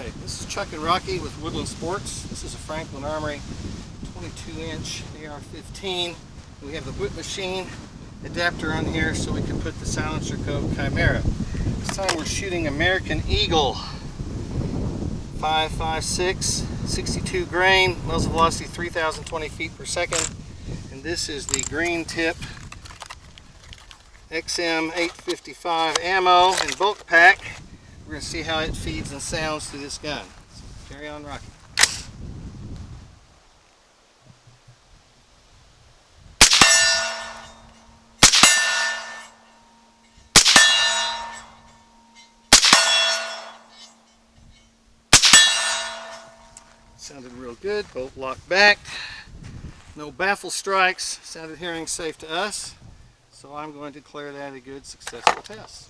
Okay, this is Chuck and Rocky with Woodland Sports. This is a Franklin Armory 22-inch AR-15. We have the Witt machine adapter on here so we can put the SilencerCo Chimera. This time we're shooting American Eagle 5.56, 62 grain, muzzle velocity 3,020 feet per second. And this is the green tip XM 855 ammo and bulk pack. We're going to see how it feeds and sounds through this gun. So carry on, Rocky. Sounded real good, bolt locked back. No baffle strikes, sounded hearing safe to us. So I'm going to declare that a good successful test.